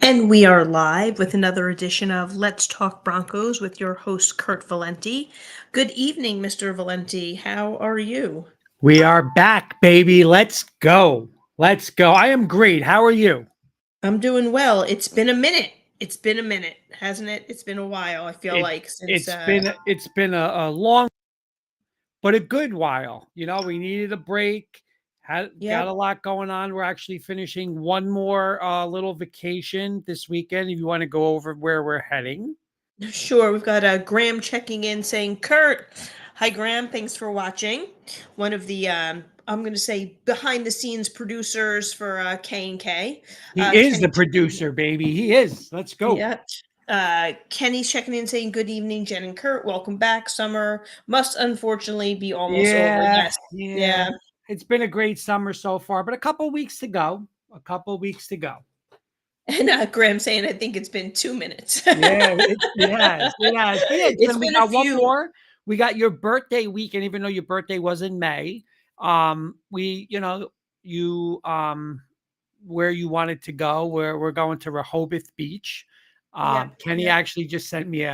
And we are live with another edition of Let's Talk Broncos with your host, Kurt Valenti. Good evening, Mr. Valenti. How are you? We are back, baby. Let's go. Let's go. I am great. How are you? I'm doing well. It's been a minute. It's been a minute, hasn't it? It's been a while, I feel It like, since it's been a long but a good while. We needed a break. Had got a yep. lot going on. We're actually finishing one more little vacation this weekend. If you want to go over where we're heading. Sure, we've got Graham checking in saying, Kurt, hi Graham, thanks for watching. One of the I'm going to say behind the scenes producers for K&K. He is Kenny the producer, baby. He is. Let's go. Yeah. Kenny's checking in saying, Good evening, Jen and Kurt. Welcome back. Summer must unfortunately be almost over. Yeah, Yes. yeah. Yeah. It's been a great summer so far, but a couple weeks to go. A couple weeks to go. And Graham saying, I think it's been 2 minutes. Yeah, it has, it has. But yeah, It's then we been a got one few. more. We got your birthday weekend, even though your birthday was in May. You where you wanted to go, where we're going to Rehoboth Beach. Yep. Kenny Yep. actually just sent me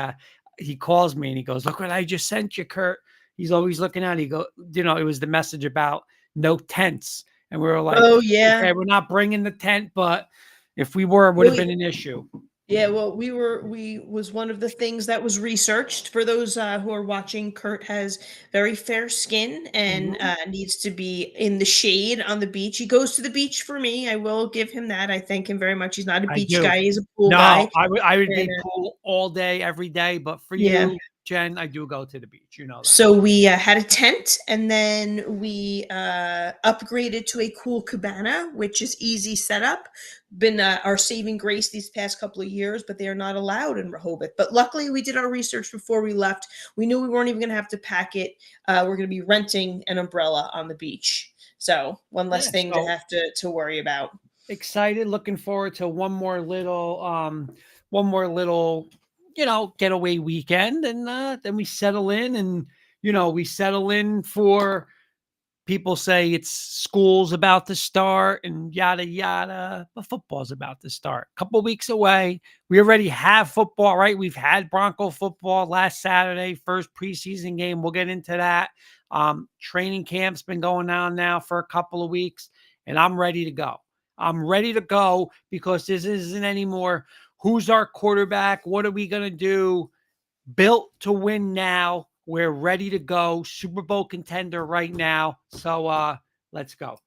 he calls me and he goes, "Look what I just sent you, Kurt." He's always looking at it. It was the message about no tents. And we were like, Oh, yeah. okay, we're not bringing the tent, but if we were, it would Well, have been an issue. yeah, well, we was one of the things that was researched. For those who are watching, Kurt has very fair skin and Mhm. needs to be in the shade on the beach. He goes to the beach for me. I will give him that. I thank him very much. He's not a I beach do. guy. He's a pool No, guy. I would And be pool all day, every day, but for yeah. you, Jen, I do go to the beach. You know that. So we had a tent, and then we upgraded to a cool cabana, which is easy setup. Been our saving grace these past couple of years, but they are not allowed in Rehoboth. But luckily, we did our research before we left. We knew we weren't even going to have to pack it. We're going to be renting an umbrella on the beach, so one less Yeah, thing to so have to worry about. excited, looking forward to one more little, getaway weekend, and then we settle in, and we settle in for people say it's school's about to start and yada yada, but football's about to start. A couple weeks away. We already have football, right? We've had Bronco football last Saturday, first preseason game. We'll get into that. Training camp's been going on now for a couple of weeks, and I'm ready to go. I'm ready to go because this isn't anymore. Who's our quarterback? What are we gonna do? Built to win now. We're ready to go. Super Bowl contender right now. So let's go.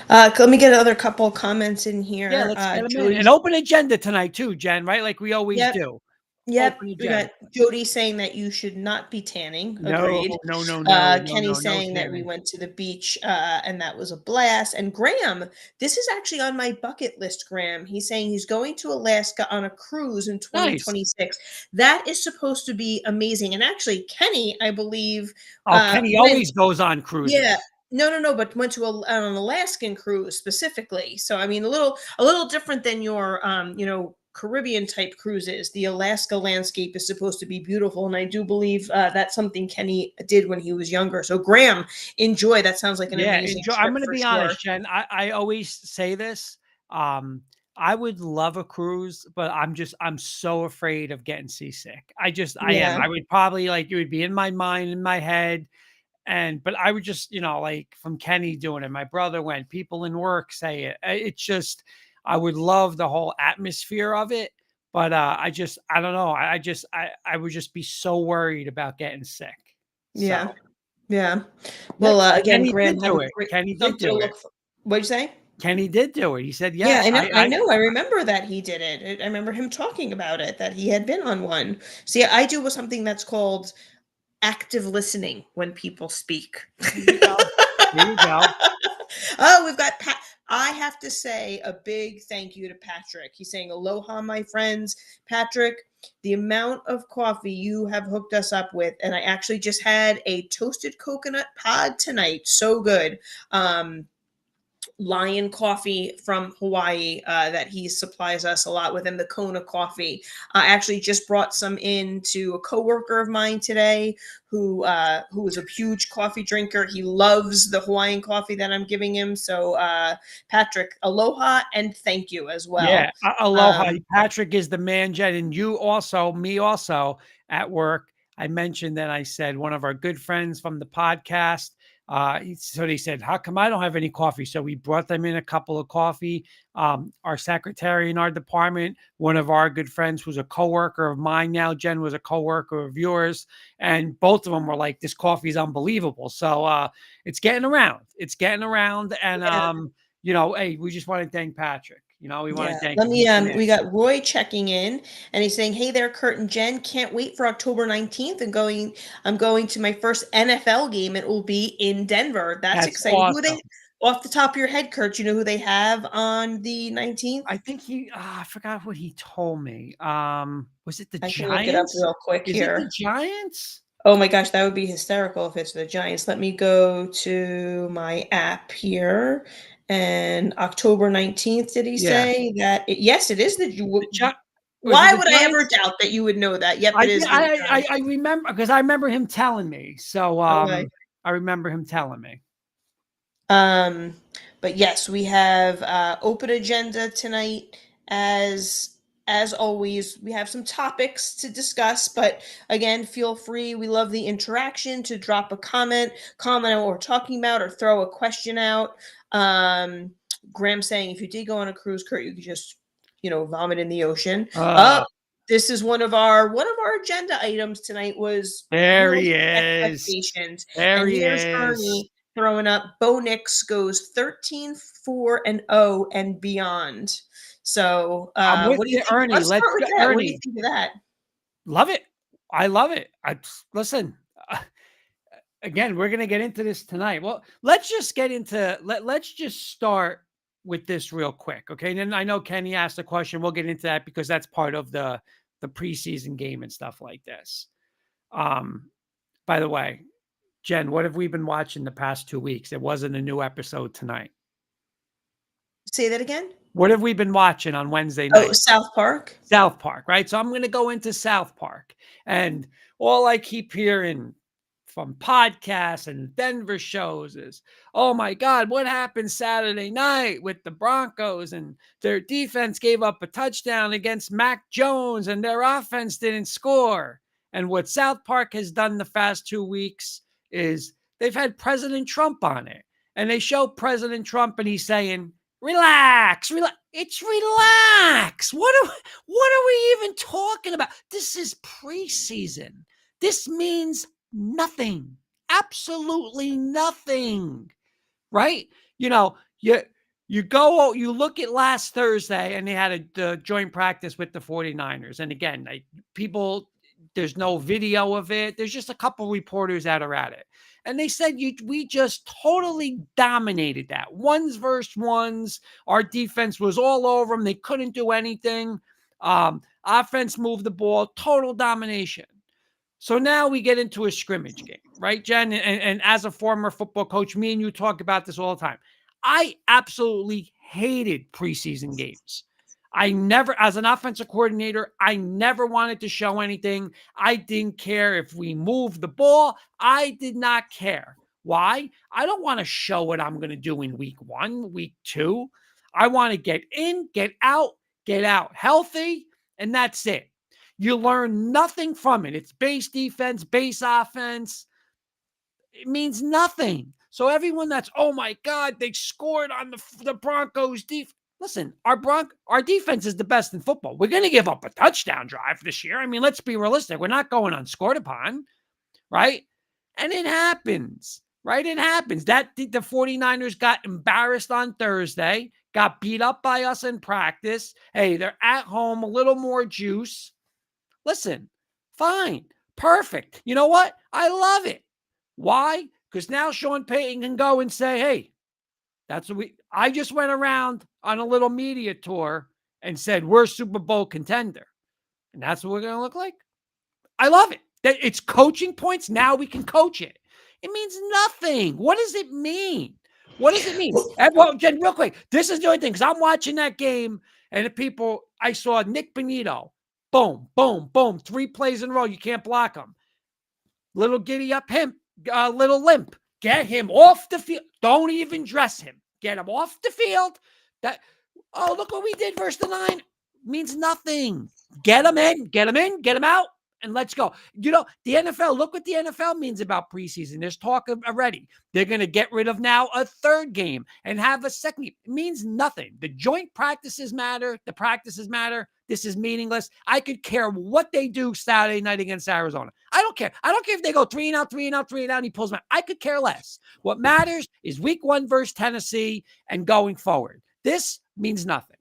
Let me get another couple comments in Yeah, here. let's get them in. An Jody's. open agenda tonight too, Jen, right? Like we always Yep. do. Yep, Open we agenda. got Jody saying that you should not be tanning. No, Agreed. no, no, no, no, Kenny no, no saying that we tanning. went to the beach and that was a blast. And Graham, this is actually on my bucket list. Graham, he's saying he's going to Alaska on a cruise in Nice. 2026. That is supposed to be amazing. And actually, Kenny, I believe, Oh, Kenny went. always goes on Yeah. cruises. No, but went to an Alaskan cruise specifically. So I mean, a little different than your Caribbean type cruises. The Alaska landscape is supposed to be beautiful, and I do believe that's something Kenny did when he was younger. So Graham, enjoy. That sounds like an Yeah, amazing enjoy. I'm trip going to for be sure. honest, Jen. I always say this. Um, I would love a cruise, but I'm so afraid of getting seasick. I am. Yeah. I would probably like it would be in my mind, in my head. But I would just, like from Kenny doing it, my brother went, people in work say it. It's just, I would love the whole atmosphere of it. But I don't know. I would just be so worried about getting sick. Yeah. So, Yeah. yeah, Well, again, Kenny Graham, did have a do it. great Kenny did something to do it. look for. What'd you say? Kenny did do it. He said, Yeah, yes, I know. I know. I remember that he did it. I remember him talking about it, that he had been on one. See, I do something that's called active listening when people speak. there you go. There you go. Oh, we've got Pat. I have to say a big thank you to Patrick. He's saying, Aloha, my friends. Patrick, the amount of coffee you have hooked us up with, and I actually just had a toasted coconut pod tonight. So good. Um, Lion coffee from Hawaii that he supplies us a lot with, and the Kona coffee. I actually just brought some in to a coworker of mine today who is a huge coffee drinker. He loves the Hawaiian coffee that I'm giving him. So Patrick, aloha and thank you as Yeah, well. aloha. Um, Patrick is the man, Jen, and you also, me also at work. I mentioned that I said one of our good friends from the podcast. So they said, "How come I don't have any coffee?" So we brought them in a couple of coffee. Our secretary in our department, one of our good friends, who's a coworker of mine now. Jen was a coworker of yours, and both of them were like, "This coffee is unbelievable." So it's getting around. It's getting around, and yeah, hey, we just want to thank Patrick. We want yeah. to thank Let him. me He's the man. we got Roy checking in and he's saying, "Hey there, Kurt and Jen. Can't wait for October 19th and I'm going to my first NFL game. It will be in Denver. That's That's exciting." Who awesome. they off the top of your head, Kurt, you know who they have on the 19th? I think I forgot what he told me. Was it the I can look it up Giants? real quick Is it the here. Giants? Oh my gosh, that would be hysterical if it's the Giants. Let me go to my app here. And October 19th, did he Yeah. say that? Yes, it is the The Gi Was it why the would I ever Giants? doubt that you would know that? Yep, it I is the Giants. I remember because I remember him telling me. So, Okay. I remember him telling me. Um, but yes, we have open agenda tonight. As as always, we have some topics to discuss. But again, feel free. We love the interaction to drop a comment on what we're talking about, or throw a question out. Um, Graham saying if you did go on a cruise, Kurt, you could just vomit in the ocean. Uh, This is one of our agenda items tonight was there he realistic is. expectations. There And he here's is. Ernie throwing up Bo Nix goes 13-4-0 and beyond. So, I'm with what do you you, think? Ernie. Let's Let's start with go, that. What do you Ernie. think of that? Love it. I love it. Listen. Again, we're going to get into this tonight. Well, let's just get into let's just start with this real quick, okay? And then I know Kenny asked a question. We'll get into that because that's part of the preseason game and stuff like this. Um, by the way, Jen, what have we been watching the past 2 weeks? It wasn't a new episode tonight. Say that again. What have we been watching on Wednesday Oh, night? South Park. South Park, right? So I'm going to go into South Park. And all I keep hearing from podcasts and Denver shows is, oh my God, what happened Saturday night with the Broncos? And their defense gave up a touchdown against Mac Jones and their offense didn't score. And what South Park has done the past 2 weeks is they've had President Trump on it. And they show President Trump and he's saying, relax, relax. It's relax. What are we even talking about? This is preseason. This means nothing. Absolutely nothing. Right? You know, you look at last Thursday and they had the joint practice with the 49ers. And again, people there's no video of it. There's just a couple reporters that are at it. And they said we just totally dominated that. Ones versus ones. Our defense was all over them. They couldn't do anything. Offense moved the ball, total domination. So now we get into a scrimmage game, right, Jen? And as a former football coach, me and you talk about this all the time. I absolutely hated preseason games. I never, as an offensive coordinator, I never wanted to show anything. I didn't care if we moved the ball. I did not care. Why? I don't want to show what I'm going to do in week 1, week 2. I want to get in, get out healthy, and that's it. You learn nothing from it. It's base defense, base offense. It means nothing. So everyone that's, oh my God, they scored on the Broncos defense. Listen, our defense is the best in football. We're going to give up a touchdown drive this year. I mean, let's be realistic. We're not going unscored upon, right? And it happens, right? It happens. The 49ers got embarrassed on Thursday, got beat up by us in practice. Hey, they're at home, a little more juice. Listen, fine, perfect. You know what? I love it. Why? Because now Sean Payton can go and say, hey, that's what I just went around on a little media tour and said, we're Super Bowl contender. And that's what we're going to look like. I love it. It's coaching points. Now we can coach it. It means nothing. What does it mean? What does it mean? And, well, Jen, real quick, this is the only thing, because I'm watching that game, and the people, I saw Nick Benito, boom, boom, boom, 3 plays in a row. You can't block him. Little giddy up him, little limp. Get him off the field. Don't even dress him. Get him off the field. That, oh, look what we did versus the 9. Means nothing. Get him in, get him in, get him out, and let's go. You know, the NFL, look what the NFL means about preseason. There's talk already. They're going to get rid of now a 3rd game and have a 2nd game. It means nothing. The joint practices matter. The practices matter. This is meaningless. I could care what they do Saturday night against Arizona. I don't care. I don't care if they go 3 and out, 3 and out, 3 and out, and he pulls them out. I could care less. What matters is week 1 versus Tennessee and going forward. This means nothing.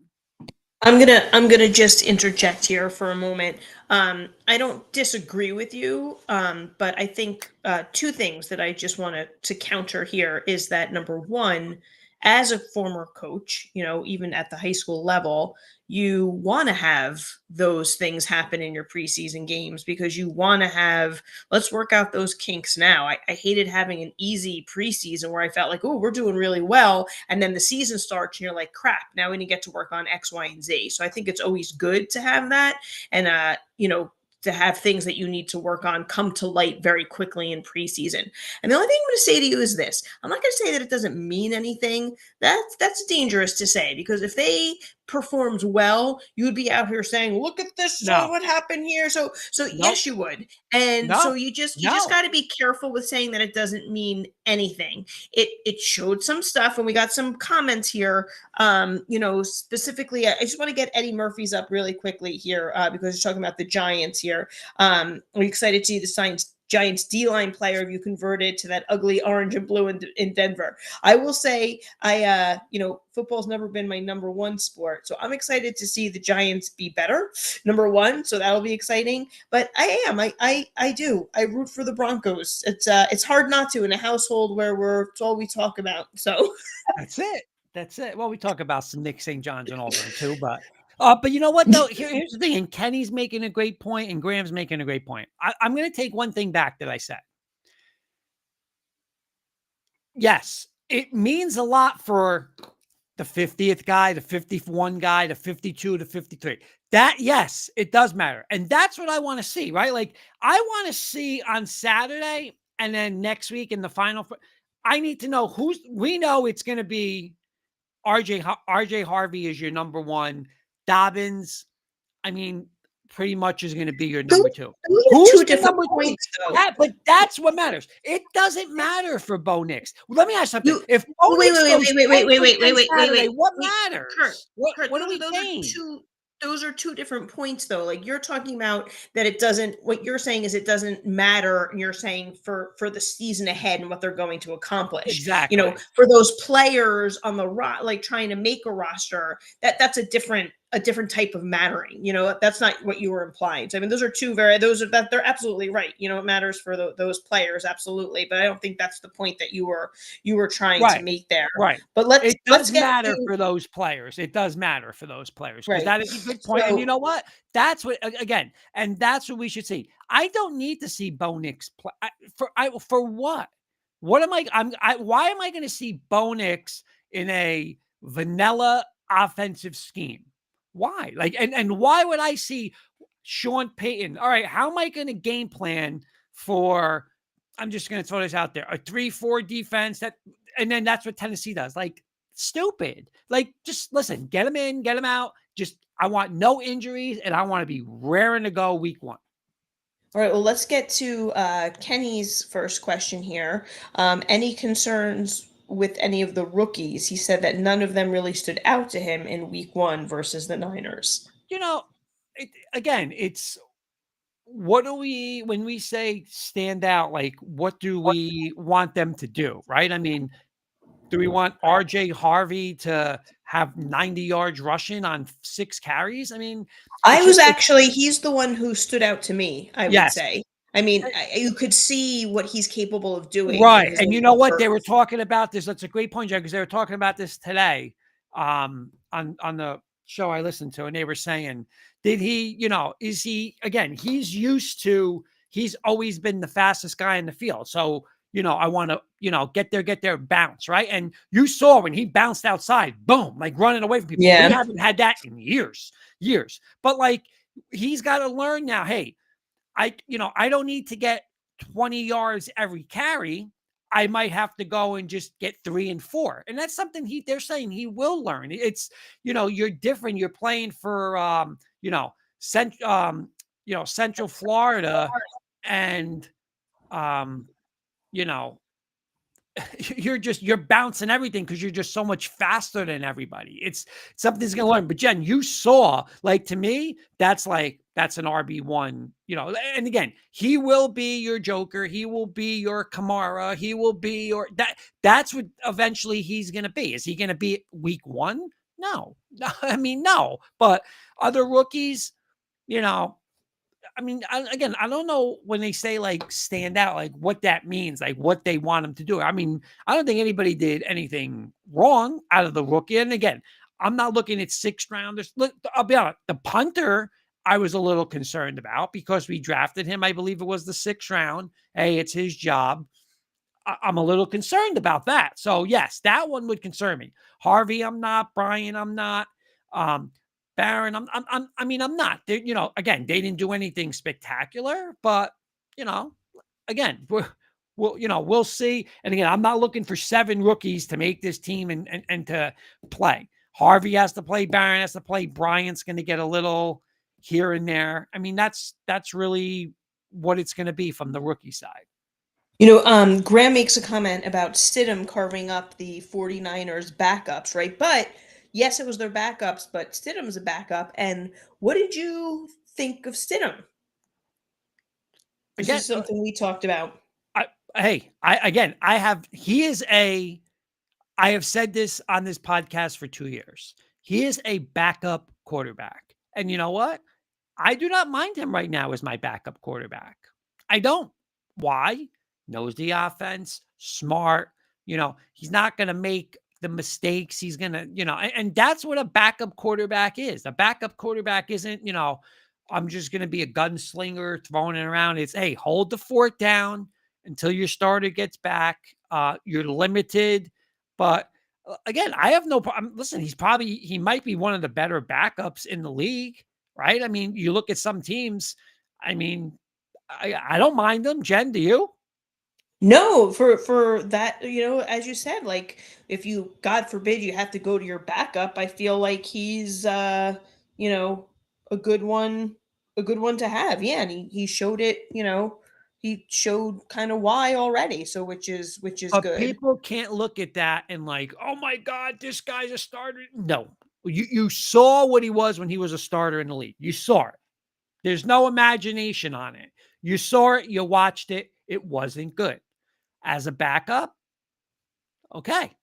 I'm gonna just interject here for a moment. I don't disagree with you, but I think 2 things that I just want to counter here is that, number one, as a former coach, you know, even at the high school level, you want to have those things happen in your preseason games because you want to have, let's work out those kinks now. I hated having an easy preseason where I felt like, oh, we're doing really well. And then the season starts and you're like, crap, now we need to get to work on X, Y, and Z. So I think it's always good to have that. And, you know, to have things that you need to work on come to light very quickly in preseason. And the only thing I'm going to say to you is this. I'm not going to say that it doesn't mean anything. That's dangerous to say, because if they performed well, you would be out here saying, look at this, No. what happened here. So Nope. yes, you would. And No. so you just got to be careful with saying that it doesn't mean anything. It showed some stuff, and we got some comments here. You know, specifically, I just want to get Eddie Murphy's up really quickly here because he's talking about the Giants here. We're excited to see the Giants D-line player if you converted to that ugly orange and blue in Denver. I will say, you know, football's never been my number 1 sport, so I'm excited to see the Giants be better, number 1. So that'll be exciting. But I do. I root for the Broncos. It's hard not to in a household where it's all we talk about. So that's it. That's it. Well, we talk about some Nick St. John's and Auburn too, but you know what though? Here's the thing, and Kenny's making a great point, and Graham's making a great point. I'm going to take one thing back that I said. Yes, it means a lot for the 50th guy, the 51 guy, the 52, the 53. That, yes, it does matter. And that's what I want to see, right? Like, I want to see on Saturday and then next week in the final. I need to know we know it's going to be RJ Harvey is your number 1. Dobbins, I mean, pretty much is going to be your number 2. Who's 2 different points, though. But that's what matters. It doesn't matter for Bo Nix. Let me ask you something. If Bo wait, Saturday, what matters? Kurt, what are we saying? Those are 2 different points, though. Like, you're talking about that it doesn't. What you're saying is it doesn't matter. And you're saying for the season ahead and what they're going to accomplish. Exactly. You know, for those players on the like trying to make a roster, that's a different type of mattering. You know, that's not what you were implying. So, I mean, those are they're absolutely right. You know, it matters for those players, absolutely. But I don't think that's the point that you were trying to make there. Right. But it does matter for those players. It does matter for those players. Because that is a good point. And you know what? That's what, again, and that's what we should see. I don't need to see Bo Nix play for what? What am why am I going to see Bo Nix in a vanilla offensive scheme? Why? Like, and why would I see Sean Payton? All right, how am I going to game plan for, I'm just going to throw this out there, a 3-4 defense and then that's what Tennessee does. Like, stupid. Like, just listen, get them in, get them out. Just, I want no injuries, and I want to be raring to go week 1. All right, well, let's get to Kenny's first question here. Any concerns with any of the rookies? He said that none of them really stood out to him in week 1 versus the Niners. You know, it's what do we, when we say stand out, like, what do we want them to do, right? I mean, do we want RJ Harvey to have 90 yards rushing on 6 carries? I mean, he's the one who stood out to me, I would say. I mean, you could see what he's capable of doing. Right. And you know what? They were talking about this. That's a great point, Joe, because they were talking about this today on the show I listened to. And they were saying, did he, you know, he's always been the fastest guy in the field. So, I want to, get there, bounce, right? And you saw when he bounced outside, boom, like running away from people. We Yeah. haven't had that in years, years. But like he's got to learn now, hey, I don't need to get 20 yards every carry. I might have to go and just get 3 and 4. And that's something they're saying he will learn. It's, you're different. You're playing for Central Florida and you know, you're bouncing everything because you're just so much faster than everybody. It's something's gonna learn. But Jen, you saw, like, to me, that's an RB1, and again, he will be your Joker, he will be your Kamara, he will be that's what eventually he's gonna be. Is he gonna be week 1? No. I mean, no. But other rookies, you know, I mean, I don't know when they say like stand out, like what that means, like what they want him to do. I mean, I don't think anybody did anything wrong out of the rookie. And again, I'm not looking at 6th rounders. Look, I'll be honest, the punter I was a little concerned about because we drafted him. I believe it was the 6th round. Hey, it's his job. I'm a little concerned about that. So yes, that one would concern me. Harvey, I'm not. Brian, I'm not. Um, Barron, I'm not. Again, they didn't do anything spectacular, but you know, again, we'll see. And again, I'm not looking for 7 rookies to make this team and to play. Harvey has to play. Barron has to play. Bryant's going to get a little here and there. I mean, that's really what it's going to be from the rookie side. Graham makes a comment about Stidham carving up the 49ers backups, right? But yes, it was their backups, but Stidham's a backup. And what did you think of Stidham? This Again, is something we talked about. I have said this on this podcast for 2 years. He is a backup quarterback. And you know what? I do not mind him right now as my backup quarterback. I don't. Why? Knows the offense, smart. He's not going to make the mistakes. He's going to, and that's what a backup quarterback is. A backup quarterback isn't, I'm just going to be a gunslinger throwing it around. It's, hey, hold the fort down until your starter gets back. You're limited. But again, I have no problem. Listen, he might be one of the better backups in the league, right? I mean, you look at some teams. I mean, I don't mind them. Jen, do you? No, for that, as you said, like if you, God forbid, you have to go to your backup, I feel like he's you know, a good one, to have. Yeah, and he showed it, he showed kind of why already. So which is But good. people can't look at that and like, oh my God, this guy's a starter. No, you saw what he was when he was a starter in the league. You saw it. There's no imagination on it. You saw it. You watched it. It wasn't good. As a backup, okay,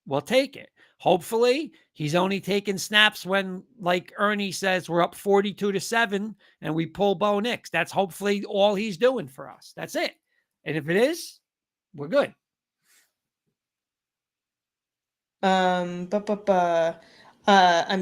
we'll take it. Hopefully, he's only taking snaps when, like Ernie says, we're up 42-7 and we pull Bo Nix. That's hopefully all he's doing for us. That's it. And if it is, we're good. I'm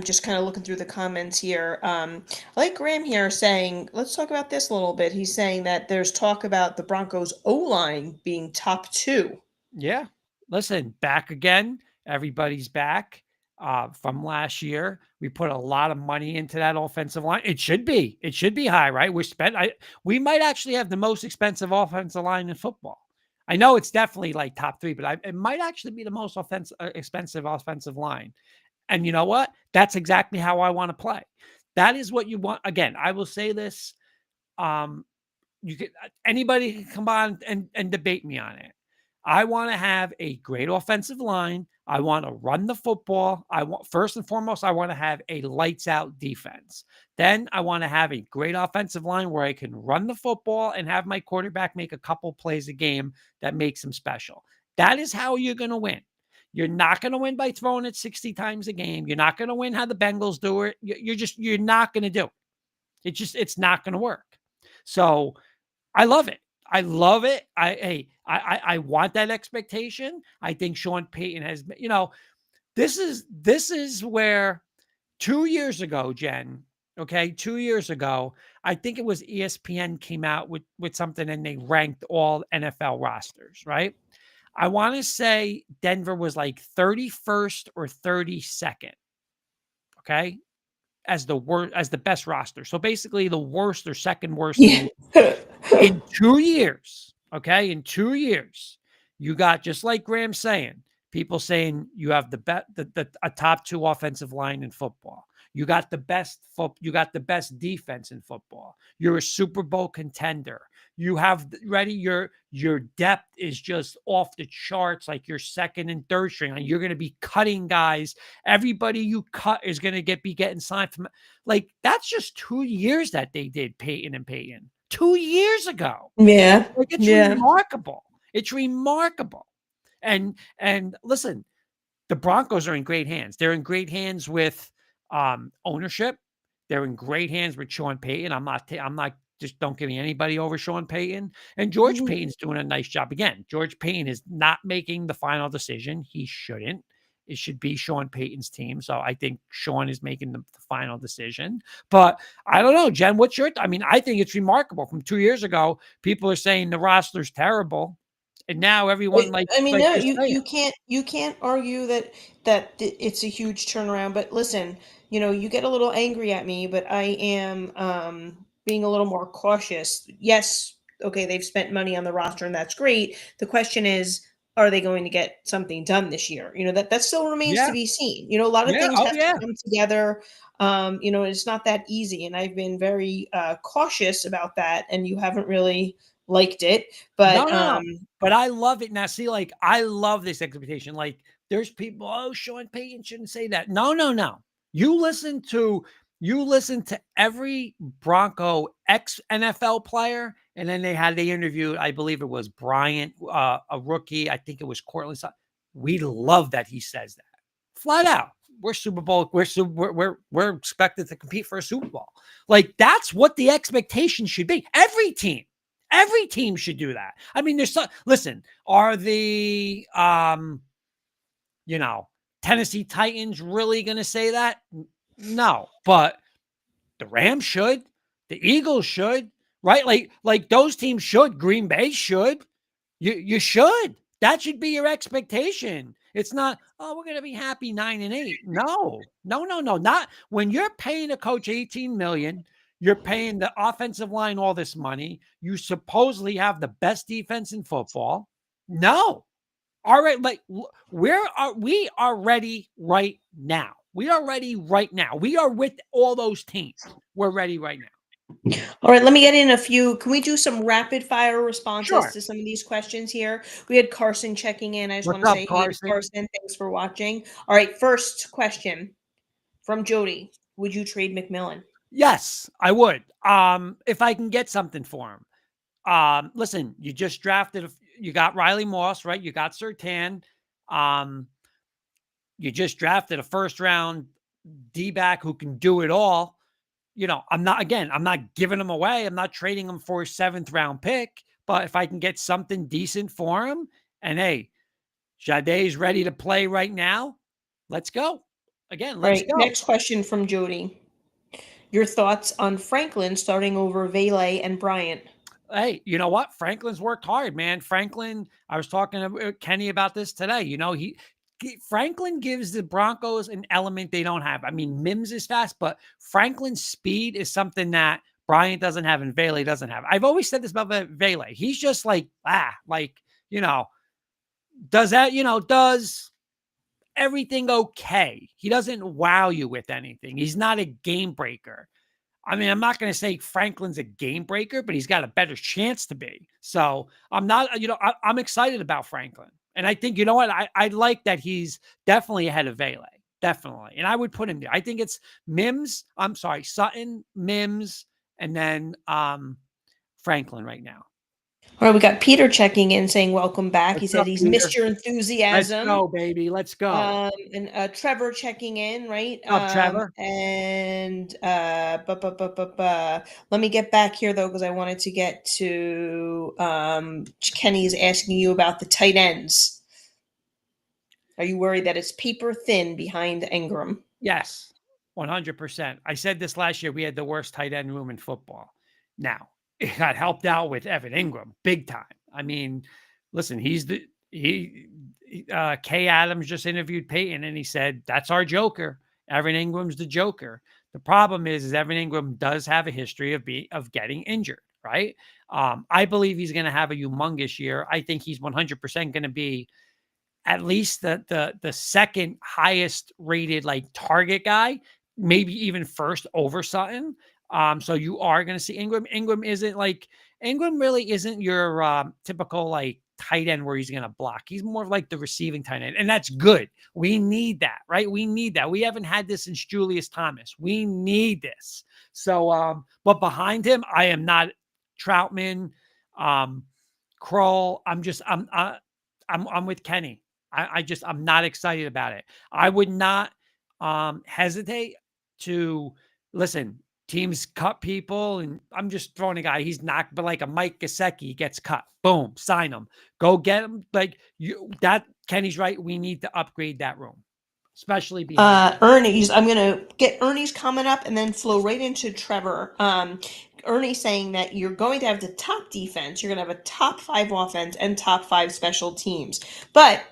just kind of looking through the comments here. I like Graham here saying, let's talk about this a little bit. He's saying that there's talk about the Broncos O-line being top 2. Yeah. Listen, back again. Everybody's back from last year. We put a lot of money into that offensive line. It should be. It should be high, right? We might actually have the most expensive offensive line in football. I know it's definitely like top 3, but it might actually be the most expensive offensive line. And you know what? That's exactly how I want to play. That is what you want. Again, I will say this. You can Anybody can come on and debate me on it. I want to have a great offensive line. I want to run the football. First and foremost, I want to have a lights out defense. Then I want to have a great offensive line where I can run the football and have my quarterback make a couple plays a game that makes him special. That is how you're going to win. You're not going to win by throwing it 60 times a game. You're not going to win how the Bengals do it. You're not going to do it. It's not going to work. So I love it. I love it. I want that expectation. I think Sean Payton has, this is where 2 years ago, Jen, Okay, 2 years ago, I think it was ESPN came out with something and they ranked all NFL rosters, right? I wanna say Denver was like 31st or 32nd, okay, as the best roster. So basically the worst or second worst in Yeah. the in 2 years, okay, in 2 years, you got just like Graham's saying, people saying you have a top 2 offensive line in football. You got the best defense in football. You're a Super Bowl contender. You have ready your depth is just off the charts, like your second and third string. And you're going to be cutting guys. Everybody you cut is going to be getting signed from, like, that's just 2 years that they did Peyton and Peyton. 2 years ago. Yeah. Like, it's Yeah. remarkable. It's remarkable. And listen, the Broncos are in great hands. They're in great hands with ownership. They're in great hands with Sean Payton. I'm not just don't give me anybody over Sean Payton. And George Mhm. Payton's doing a nice job. Again, George Payton is not making the final decision. He shouldn't. It should be Sean Payton's team. So I think Sean is making the final decision. But I don't know, Jen, what's your I mean, I think it's remarkable. From 2 years ago, people are saying the roster's terrible. And now everyone I mean, like no, you're saying. you can't argue that it's a huge turnaround. But listen, you get a little angry at me, but I am being a little more cautious. Yes, okay, they've spent money on the roster, and that's great. The question is, are they going to get something done this year? That still remains to Yeah. be seen. A lot of Yeah. things Oh, have to yeah. come together. It's not that easy, and I've been very cautious about that. And you haven't really liked it, No, but no, no. But I love it. Now, see, like, I love this expectation. Like, there's people, oh, Sean Payton shouldn't say that. No, no, no. You listen to every Bronco ex NFL player, and then they interviewed, I believe it was Bryant, a rookie. I think it was Cortland. We love that he says that flat out. We're Super Bowl. We're expected to compete for a Super Bowl. Like, that's what the expectation should be. Every team should do that. I mean, listen, are the you know, Tennessee Titans really going to say that? No, but the Rams should, the Eagles should, right? Like those teams should, Green Bay should. You should. That should be your expectation. It's not, oh, we're going to be happy 9-8. No. No, no, no. Not when you're paying a coach 18 million, you're paying the offensive line all this money. You supposedly have the best defense in football. No. All right, like we are ready right now. We are ready right now. We are with all those teams. We're ready right now. All right, let me get in a few. Can we do some rapid fire responses Sure. to some of these questions here? We had Carson checking in. I just want What's to up, say hey to Carson? Carson. Thanks for watching. All right, first question from Jody. Would you trade McMillan? Yes, I would. If I can get something for him. Listen, you just drafted. You got Riley Moss, right? You got Sertan. Um, you just drafted a first round D back who can do it all. I'm not giving him away. I'm not trading him for a seventh round pick. But if I can get something decent for him, and hey, Jade's ready to play right now, let's go. Again, All let's right, go. next question from Jody. Your thoughts on Franklin starting over Vele and Bryant? Hey, you know what? Franklin's worked hard, man. Franklin, I was talking to Kenny about this today. Franklin gives the Broncos an element they don't have. I mean, Mims is fast, but Franklin's speed is something that Bryant doesn't have and Vele doesn't have. I've always said this about Vele. He's just you know, does everything okay. He doesn't wow you with anything. He's not a game breaker. I mean, I'm not going to say Franklin's a game breaker, but he's got a better chance to be. So I'm not, I'm excited about Franklin. And I think, you know what? I like that he's definitely ahead of Vele. Definitely. And I would put him there. I think it's Sutton, Mims, and then Franklin right now. All right, we got Peter checking in saying welcome back. He What's said up, he's Peter? missed your Let's enthusiasm. go, baby. Let's go. And Trevor checking in, right? What's up, Trevor? And let me get back here though, because I wanted to get to Kenny's asking you about the tight ends. Are you worried that it's paper thin behind Ingram? Yes. 100%. I said this last year. We had the worst tight end room in football. Now, it got helped out with Evan Ingram big time. I mean, listen, Kay Adams just interviewed Peyton and he said, that's our joker. Evan Ingram's the joker. The problem is Evan Ingram does have a history of getting injured, right? I believe he's going to have a humongous year. I think he's 100% going to be at least the second highest rated like target guy, maybe even first over Sutton. So you are going to see Ingram. Ingram really isn't your typical like tight end where he's going to block. He's more of like the receiving tight end, and that's good. We need that, right? We need that. We haven't had this since Julius Thomas. We need this. So, but behind him, I am not Troutman, Kroll. I'm with Kenny. I'm not excited about it. I would not hesitate to listen. Teams cut people, and I'm just throwing a guy. He's not, but like a Mike Gesicki gets cut. Boom, sign him. Go get him. Like you, that Kenny's right. We need to upgrade that room, especially behind Ernie's. I'm gonna get Ernie's comment up and then flow right into Trevor. Ernie saying that you're going to have the top defense, you're going to have a top 5 offense and top 5 special teams. But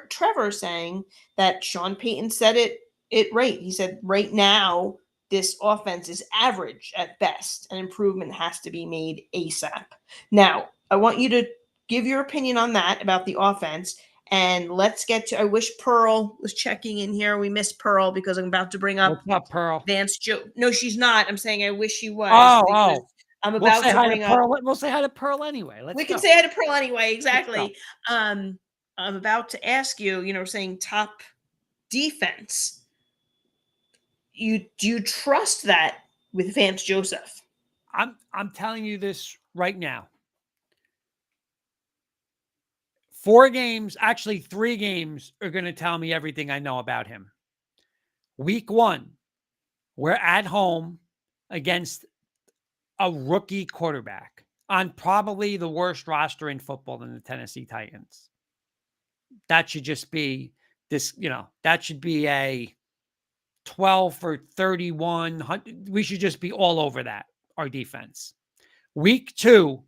Trevor saying that Sean Payton said it right. He said right now this offense is average at best, and improvement has to be made ASAP. Now, I want you to give your opinion on that about the offense. And let's get to, I wish Pearl was checking in here. We missed Pearl because I'm about to bring up What's up, Pearl? Vance Joe. No, she's not. I'm saying I wish she was. Oh. I'm about to bring up. We'll say hi to Pearl anyway. We can say hi to Pearl anyway. Exactly. I'm about to ask you, saying top defense. Do you trust that with Vance Joseph? I'm telling you this right now. 4 games, actually 3 games, are going to tell me everything I know about him. Week 1, we're at home against a rookie quarterback on probably the worst roster in football in the Tennessee Titans. That should just be this, that should be a 12 for 31. We should just be all over that, our defense. Week 2,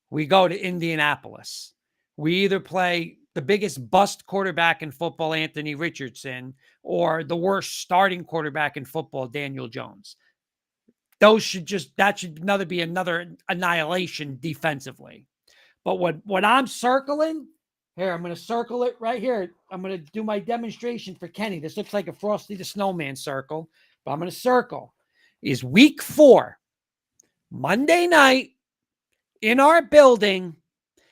we go to Indianapolis. We either play the biggest bust quarterback in football, Anthony Richardson, or the worst starting quarterback in football, Daniel Jones. That should be another annihilation defensively. But what I'm circling here, I'm going to circle it right here. I'm going to do my demonstration for Kenny. This looks like a Frosty the Snowman circle, but I'm going to circle is week 4, Monday night in our building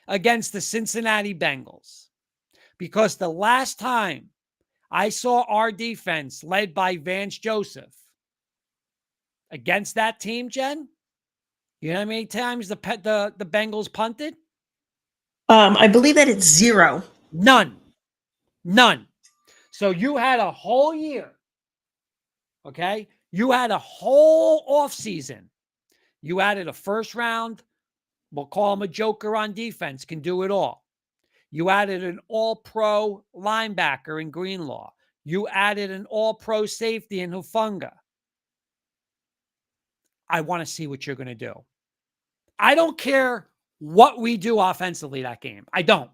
against the Cincinnati Bengals. Because the last time I saw our defense led by Vance Joseph against that team, Jen, you know how many times the Bengals punted? I believe that it's 0. None. So you had a whole year. Okay? You had a whole offseason. You added a first round. We'll call him a joker on defense, can do it all. You added an all-pro linebacker in Greenlaw. You added an all-pro safety in Hufanga. I want to see what you're going to do. I don't care what we do offensively that game. I don't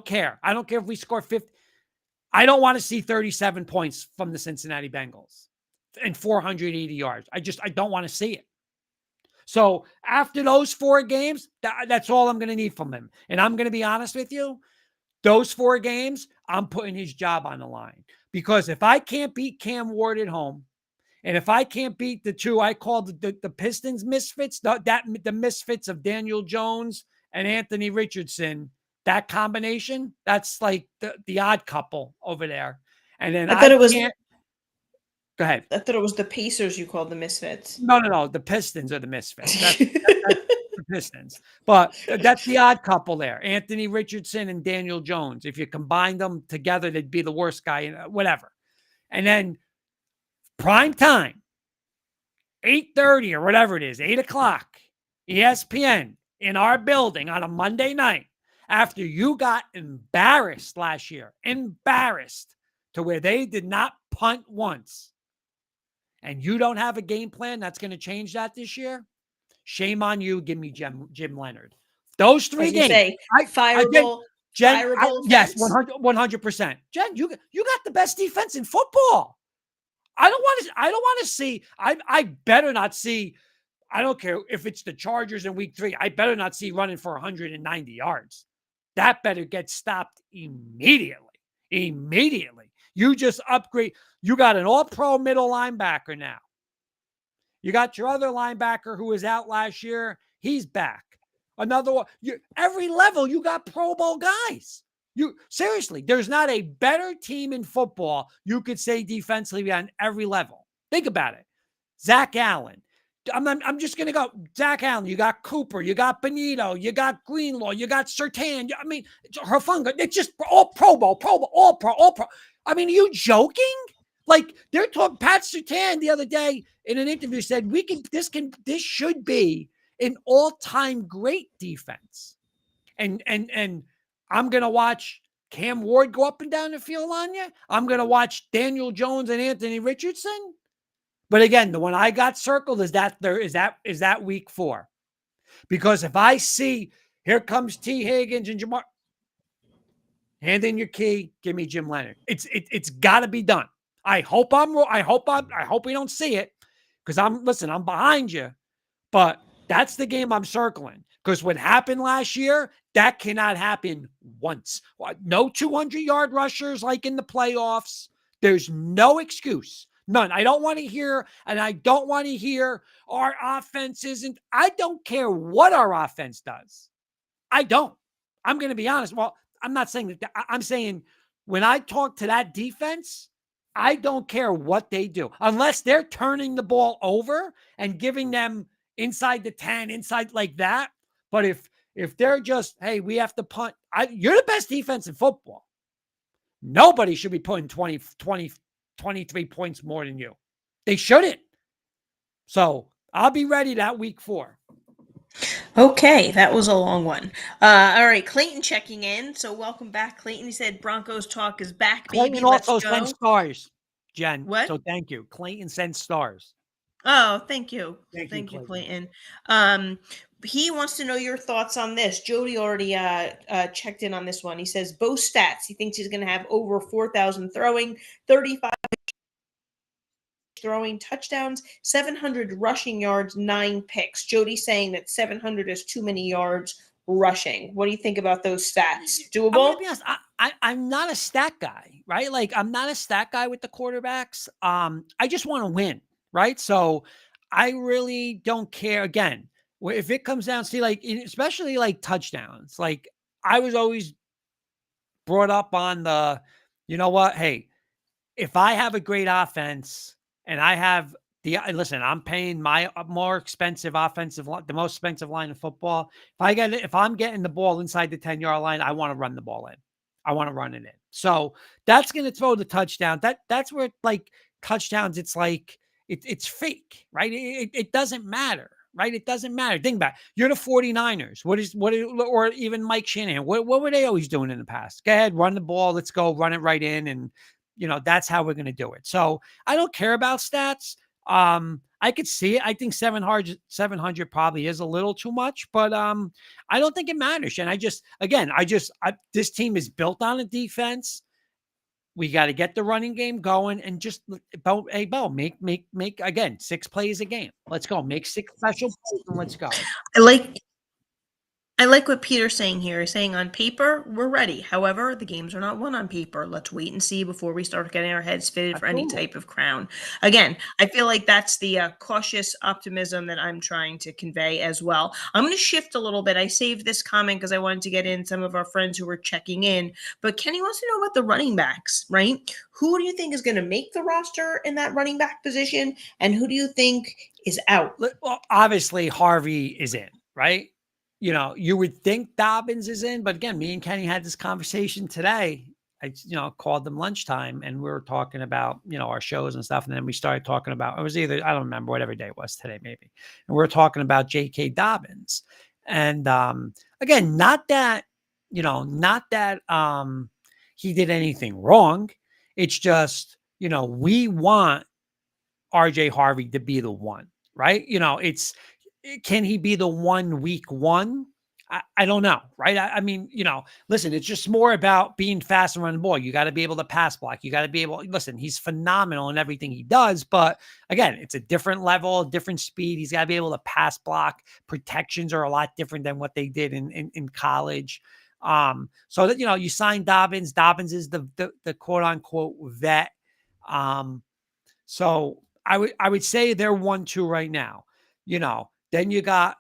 care. I don't care if we score 50. I don't want to see 37 points from the Cincinnati Bengals and 480 yards. I don't want to see it. So after those 4 games, that's all I'm going to need from him. And I'm going to be honest with you, those 4 games, I'm putting his job on the line. Because if I can't beat Cam Ward at home, and if I can't beat the 2 I called the Pistons misfits, the misfits of Daniel Jones and Anthony Richardson, that combination, that's like the odd couple over there. And then I thought it was. Go ahead. I thought it was the Pacers you called the misfits. No. The Pistons are the misfits. That's the Pistons. But that's the odd couple there. Anthony Richardson and Daniel Jones. If you combine them together, they'd be the worst guy, whatever. And then prime time, 8:30 or whatever it is, 8 o'clock, ESPN in our building on a Monday night after you got embarrassed last year, embarrassed to where they did not punt once. and you don't have a game plan that's going to change that this year, shame on you. Give me Jim Leonard. Those I was 3 gonna games. say fireable, Jen, fireable yes, offense. 100%. Jen, you got the best defense in football. I don't want to see. I better not see. I don't care if it's the Chargers in week 3. I better not see running for 190 yards. That better get stopped immediately. Immediately. You just upgrade. You got an all-pro middle linebacker now. You got your other linebacker who was out last year. He's back. Another one. Every level, you got Pro Bowl guys. Seriously, there's not a better team in football you could say defensively on every level. Think about it. Zach Allen. I'm just going to go. Zach Allen, you got Cooper, you got Benito, you got Greenlaw, you got Surtain. I mean, Hurfunga. It's just all Pro Bowl, all Pro. I mean, are you joking? Like they're talking. Pat Surtain the other day in an interview said this should be an all-time great defense. And I'm gonna watch Cam Ward go up and down the field on you. I'm gonna watch Daniel Jones and Anthony Richardson. But again, the one I got circled is that week 4. Because if I see here comes T. Higgins and Jamar, hand in your key, give me Jim Leonard. It's got to be done. I hope I'm wrong. I hope we don't see it because I'm behind you. But that's the game I'm circling because what happened last year, that cannot happen once. No 200-yard rushers like in the playoffs. There's no excuse. None. I don't want to hear, and I don't want to hear our offense isn't. I don't care what our offense does. I don't. I'm going to be honest. Well, I'm not saying that. I'm saying when I talk to that defense, I don't care what they do unless they're turning the ball over and giving them inside the 10, inside like that. But if they're just, hey, we have to punt. You're the best defense in football. Nobody should be putting 23 points more than you. They shouldn't. So I'll be ready that week 4. Okay, that was a long one. All right, Clayton checking in. So welcome back, Clayton. He said Broncos talk is back, baby. Clayton Let's also go. sent stars, Jen. What? So thank you. Clayton sent stars. Oh, thank you. Thank you, Clayton. He wants to know your thoughts on this. Jody already checked in on this one. He says both stats. He thinks he's going to have over 4,000 throwing, 35 throwing touchdowns, 700 rushing yards, 9 picks. Jody's saying that 700 is too many yards rushing. What do you think about those stats? Doable? I'm gonna be honest. I'm not a stat guy, right? Like I'm not a stat guy with the quarterbacks. I just want to win, right? So I really don't care. Again, if it comes down to like, especially like touchdowns, like I was always brought up on the, you know what? Hey, if I have a great offense and I have listen, I'm paying my more expensive the most expensive line of football. If I'm getting the ball inside the 10-yard line, I want to run the ball in. I want to run it in. So that's going to throw the touchdown. That's where like touchdowns, it's like, it's fake, right? It doesn't matter, right? It doesn't matter. Think about it. You're the 49ers. Or even Mike Shanahan. What were they always doing in the past? Go ahead, run the ball. Let's go run it right in. And, that's how we're going to do it. So I don't care about stats. I could see it. I think 700 probably is a little too much, but I don't think it matters. And this team is built on a defense. We got to get the running game going and just, Bo, make again 6 plays a game. Let's go. Make 6 special plays and let's go. I like what Peter's saying here. He's saying on paper, we're ready. However, the games are not won on paper. Let's wait and see before we start getting our heads fitted for any type of crown. Again, I feel like that's the cautious optimism that I'm trying to convey as well. I'm going to shift a little bit. I saved this comment because I wanted to get in some of our friends who were checking in. But Kenny wants to know about the running backs, right? Who do you think is going to make the roster in that running back position? And who do you think is out? Well, obviously, Harvey is in, right? You would think Dobbins is in, but again, me and Kenny had this conversation today. I, called them lunchtime and we were talking about, our shows and stuff. And then we started talking about, it was either, I don't remember whatever day it was today, maybe. And we are talking about J.K. Dobbins. And again, not that he did anything wrong. It's just, we want RJ Harvey to be the one, right? Can he be the one week one? I don't know, right? I mean, listen, it's just more about being fast and running the ball. You got to be able to pass block. You got to be able, listen, he's phenomenal in everything he does. But again, it's a different level, different speed. He's got to be able to pass block. Protections are a lot different than what they did in college. So that, you sign Dobbins. Dobbins is the quote unquote vet. So I would say they're 1-2 right now. Then you got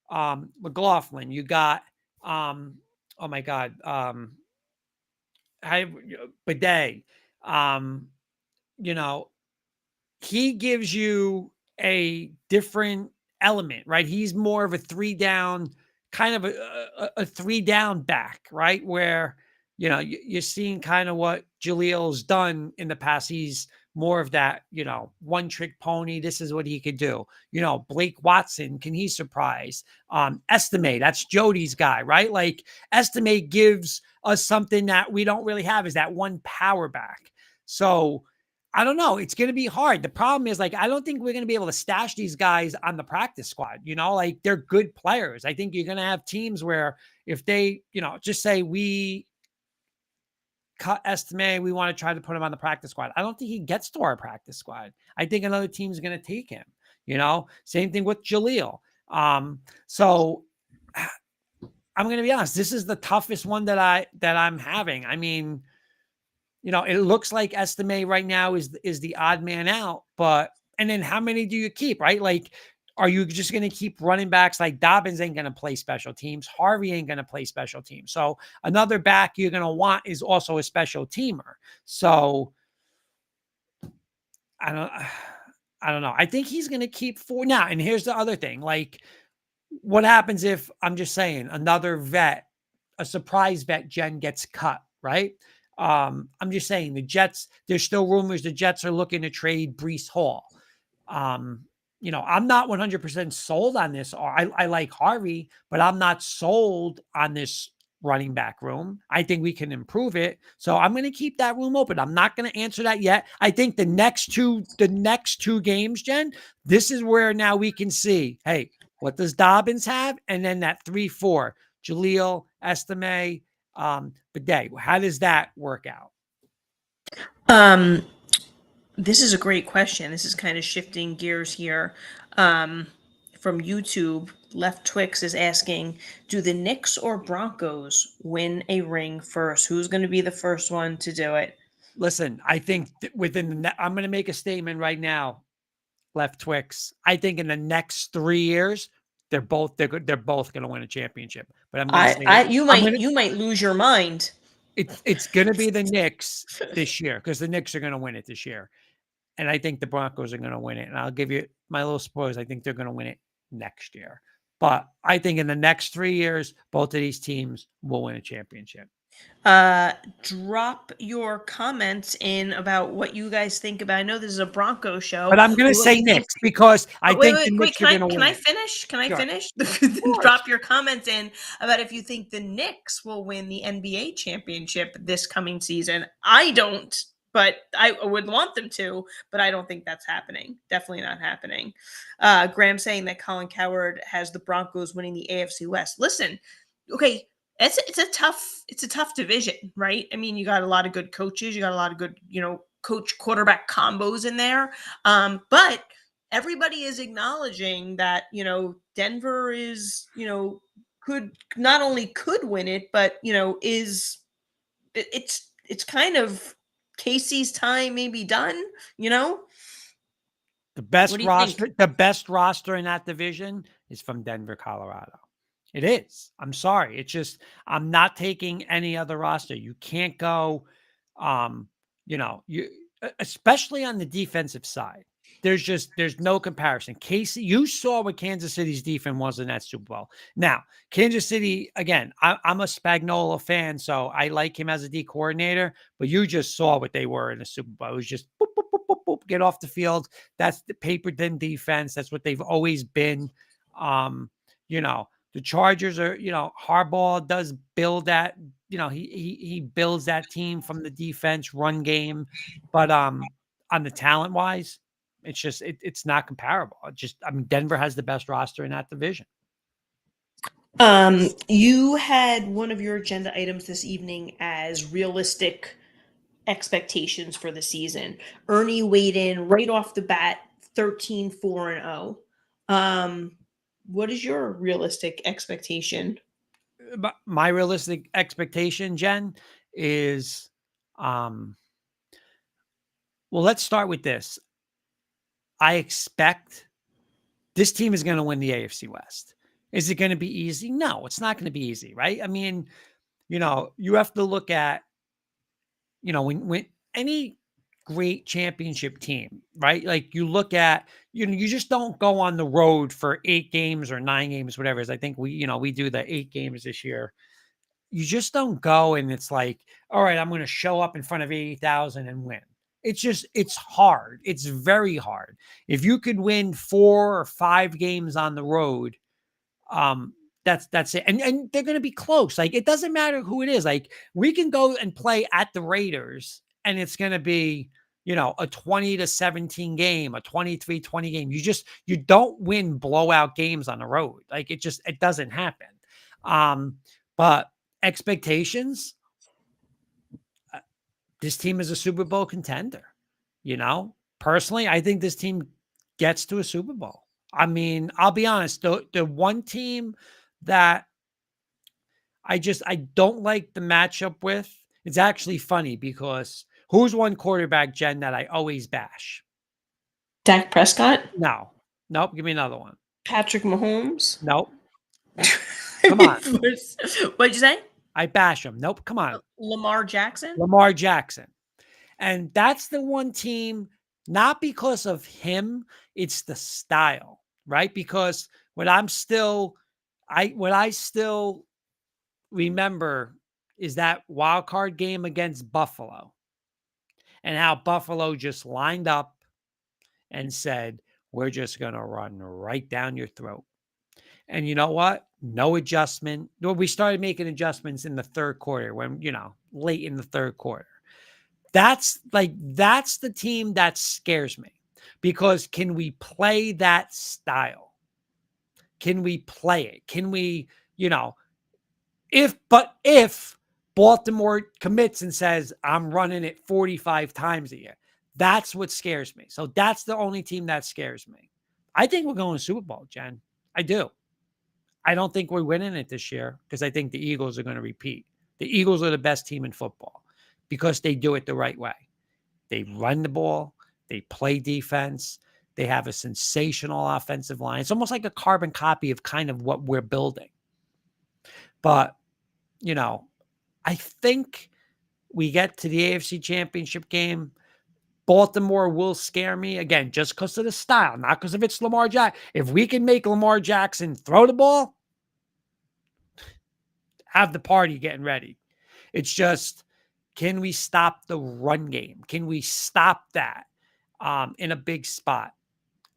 McLaughlin, you got oh my God, Bidet. Um, you know, he gives you a different element, right? He's more of a 3 down, kind of a 3 down back, right? Where, you're seeing kind of what Jalil's done in the past. He's more of that, one trick pony. This is what he could do. Blake Watson, can he surprise? Estimate, that's Jody's guy, right? Like Estimate gives us something that we don't really have, is that one power back. So I don't know. It's going to be hard. The problem is, like, I don't think we're going to be able to stash these guys on the practice squad. Like, they're good players. I think you're going to have teams where if they, just say we cut Estime, we want to try to put him on the practice squad. I don't think he gets to our practice squad. I think another team's going to take him. Same thing with Jalil. So I'm going to be honest. This is the toughest one that I'm having. I mean, it looks like Estime right now is the odd man out, and then how many do you keep, right? Like, are you just going to keep running backs? Like Dobbins ain't going to play special teams. Harvey ain't going to play special teams. So another back you're going to want is also a special teamer. So I don't know. I think he's going to keep 4 now. And here's the other thing. Like, what happens if, I'm just saying, another vet, a surprise vet gen gets cut, right? I'm just saying the Jets, there's still rumors the Jets are looking to trade Breece Hall. I'm not 100% sold on this. I like Harvey, but I'm not sold on this running back room. I think we can improve it. So I'm going to keep that room open. I'm not going to answer that yet. I think the next two games, Jen, this is where now we can see, hey, what does Dobbins have? And then that 3-4, Jalil, Estime, Bidet. How does that work out? This is a great question. This is kind of shifting gears here. From YouTube, Left Twix is asking, do the Knicks or Broncos win a ring first? Who's going to be the first one to do it? Listen, I think I'm going to make a statement right now, Left Twix. I think in the next 3 years, they're both going to win a championship. But I'm going to say You might lose your mind. It's going to be the Knicks this year, because the Knicks are going to win it this year. And I think the Broncos are going to win it. And I'll give you my little spoilers. I think they're going to win it next year. But I think in the next 3 years, both of these teams will win a championship. Drop your comments in about what you guys think about. I know this is a Bronco show, but I'm going to say Knicks because I think the Knicks are going to win. Can I finish? Can I finish? Sure. Drop your comments in about if you think the Knicks will win the NBA championship this coming season. I don't, but I would want them to, but I don't think that's happening. Definitely not happening. Graham saying that Colin Cowherd has the Broncos winning the AFC West. Listen, okay, it's a tough division, right? I mean, you got a lot of good coaches, you got a lot of good, coach quarterback combos in there. But everybody is acknowledging that, Denver is, could not only could win it, but it's kind of Casey's time maybe done, The best What do you think? the best roster in that division is from Denver, Colorado. It is. I'm sorry. It's just, I'm not taking any other roster. You can't go, especially on the defensive side. There's no comparison. Casey, you saw what Kansas City's defense was in that Super Bowl. Now, Kansas City, again, I'm a Spagnuolo fan, so I like him as a D coordinator, but you just saw what they were in the Super Bowl. It was just boop, boop, boop, boop, boop, get off the field. That's the paper thin defense. That's what they've always been. The Chargers are, Harbaugh does build that, he builds that team from the defense run game, but on the talent wise, It's just it's not comparable. I mean, Denver has the best roster in that division. You had one of your agenda items this evening as realistic expectations for the season. Ernie weighed in right off the bat, 13-4-0. What is your realistic expectation? But my realistic expectation, Jen, is well, let's start with this. I expect this team is going to win the AFC West. Is it going to be easy? No, it's not going to be easy, right? I mean, you have to look at, when any great championship team, right? Like you look at, you just don't go on the road for 8 games or 9 games, whatever it is. I think we do the 8 games this year. You just don't go and it's like, all right, I'm going to show up in front of 80,000 and win. It's hard. It's very hard. If you could win 4 or 5 games on the road, that's it. And they're going to be close. Like, it doesn't matter who it is. Like, we can go and play at the Raiders and it's going to be, a 20-17 game, a 23-20 game. You don't win blowout games on the road. Like, it doesn't happen. But expectations, this team is a Super Bowl contender. Personally, I think this team gets to a Super Bowl. I mean, I'll be honest, the one team that I don't like the matchup with, it's actually funny because who's one quarterback, Jen, that I always bash? Dak Prescott? No. Nope. Give me another one. Patrick Mahomes? Nope. Come on. What'd you say? I bash him. Nope. Come on. Lamar Jackson? Lamar Jackson. And that's the one team, not because of him, it's the style, right? Because what I still remember is that wild card game against Buffalo and how Buffalo just lined up and said, we're just going to run right down your throat. And you know what? No adjustment. Well, we started making adjustments in the third quarter when, late in the third quarter. That's the team that scares me because can we play that style? Can we play it? Can we, if Baltimore commits and says, I'm running it 45 times a year, that's what scares me. So that's the only team that scares me. I think we're going to Super Bowl, Jen. I do. I don't think we're winning it this year because I think the Eagles are going to repeat. The Eagles are the best team in football because they do it the right way. They run the ball. They play defense. They have a sensational offensive line. It's almost like a carbon copy of kind of what we're building. But, I think we get to the AFC Championship game. Baltimore will scare me again, just because of the style, not because of it's Lamar Jackson. If we can make Lamar Jackson throw the ball, have the party getting ready. It's just, can we stop the run game? Can we stop that in a big spot?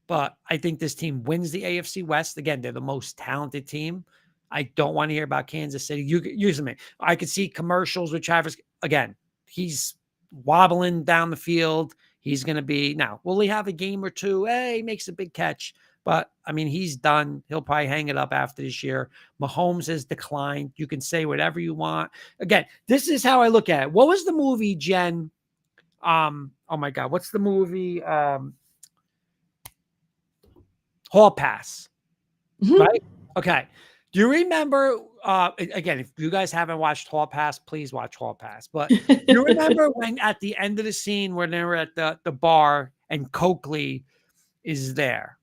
But I think this team wins the AFC West. Again, they're the most talented team. I don't want to hear about Kansas City. Use me. I could see commercials with Travis. Again, he's wobbling down the field. He's going to be, now, will he have a game or two? Hey, he makes a big catch. But, I mean, he's done. He'll probably hang it up after this year. Mahomes has declined. You can say whatever you want. Again, this is how I look at it. What was the movie, Jen? Oh, my God. What's the movie? Hall Pass. Mm-hmm. Right? Okay. Do you remember, again, if you guys haven't watched Hall Pass, please watch Hall Pass. But do you remember when at the end of the scene when they were at the bar and Coakley is there?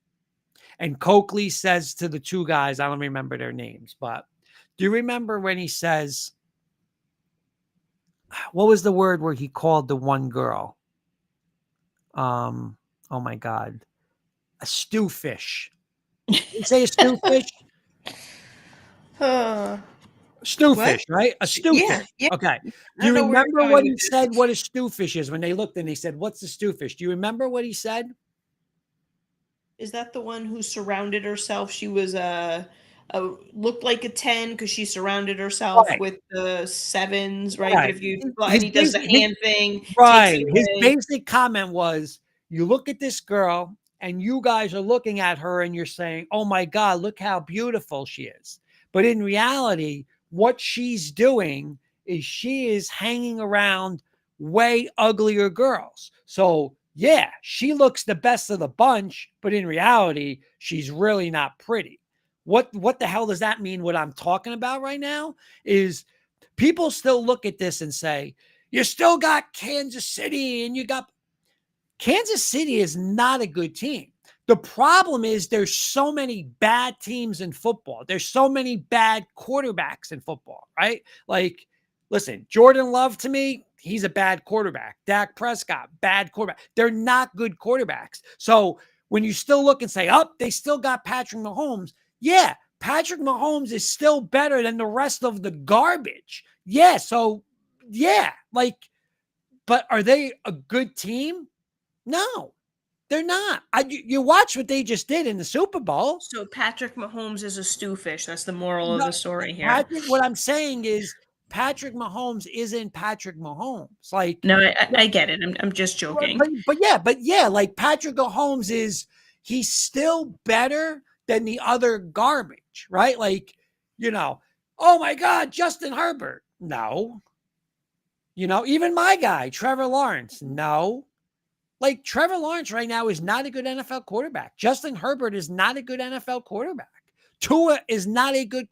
And Coakley says to the two guys, I don't remember their names, but do you remember when he says, what was the word where he called the one girl? Oh my God. A stewfish. Did you say a stewfish? Stewfish, right? A stewfish. Yeah. Okay. Do you remember what he said, what a stewfish is when they looked and they said, what's a stewfish? Do you remember what he said? Is that the one who surrounded herself? She was looked like a 10 because she surrounded herself with the 7s, right? But if you and he does the hand thing, right? His basic comment was, You look at this girl and you guys are looking at her and you're saying, oh my God, look how beautiful she is. But in reality, what she's doing is she is hanging around way uglier girls. So yeah, she looks the best of the bunch, but in reality, she's really not pretty. What the hell does that mean? What I'm talking about right now is people still look at this and say, you still got Kansas City and you got Kansas City is not a good team. The problem is there's so many bad teams in football. There's so many bad quarterbacks in football, right? Like, listen, Jordan Love to me, he's a bad quarterback. Dak Prescott, bad quarterback. They're not good quarterbacks. So when you still look and say, oh, they still got Patrick Mahomes. Yeah, Patrick Mahomes is still better than the rest of the garbage. Yeah, so yeah, like, but are they a good team? No, they're not. You watch what they just did in the Super Bowl. So Patrick Mahomes is a stewfish. That's the moral of No, the story here. what I'm saying is Patrick Mahomes isn't Patrick Mahomes. Like, No, I get it. I'm just joking. but yeah, like Patrick Mahomes he's still better than the other garbage, right? Like, oh my God, Justin Herbert. No. Even my guy, Trevor Lawrence. No. Like Trevor Lawrence right now is not a good NFL quarterback. Justin Herbert is not a good NFL quarterback. Tua is not a good NFL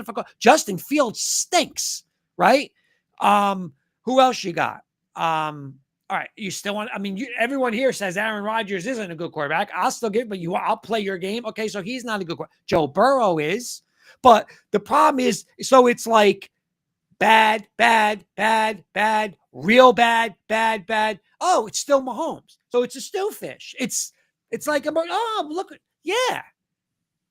quarterback. Justin Fields stinks, right? Who else you got? All right, you still want, everyone here says Aaron Rodgers isn't a good quarterback. I'll still give, but I'll play your game. Okay, so he's not a good quarterback. Joe Burrow is, but the problem is, so it's like bad, bad, bad, bad, real bad, bad, bad. Oh, it's still Mahomes. So it's a stillfish. It's like, look, yeah.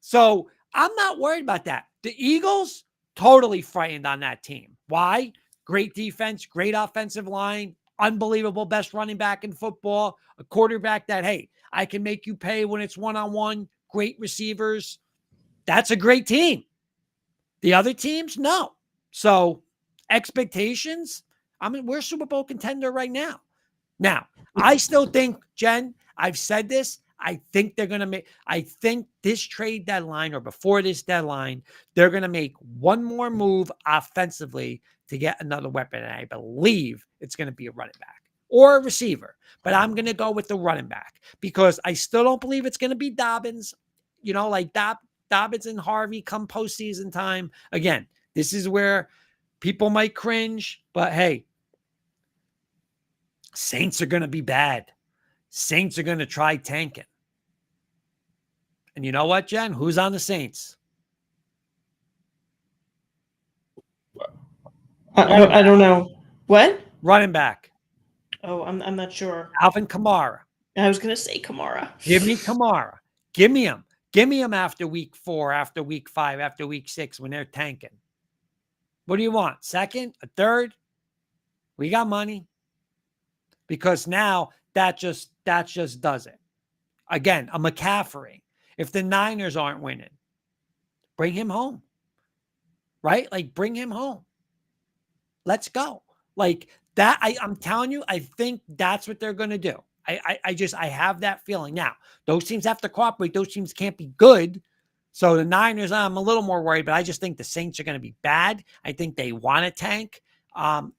So I'm not worried about that. The Eagles, totally frightened on that team. Why? Great defense, great offensive line, unbelievable best running back in football, a quarterback that, hey, I can make you pay when it's one-on-one, great receivers. That's a great team. The other teams, no. So expectations, we're a Super Bowl contender right now. Now, I still think, Jen, I've said this, I think this trade deadline or before this deadline, they're going to make one more move offensively to get another weapon. And I believe it's going to be a running back or a receiver, but I'm going to go with the running back because I still don't believe it's going to be Dobbins, like Dobbins and Harvey come postseason time. Again, this is where people might cringe, but hey, Saints are going to be bad. Saints are going to try tanking. And you know what, Jen? Who's on the Saints? I don't know. What? Running back. Oh, I'm not sure. Alvin Kamara. I was going to say Kamara. Give me Kamara. Give me him. Give me him after week 4, after week 5, after week 6 when they're tanking. What do you want? Second? A third? We got money. Because now that just does it. Again, a McCaffrey. If the Niners aren't winning, bring him home. Right? Like, bring him home. Let's go. Like that. I'm telling you, I think that's what they're going to do. I have that feeling. Now, those teams have to cooperate. Those teams can't be good. So the Niners, I'm a little more worried, but I just think the Saints are going to be bad. I think they want to tank.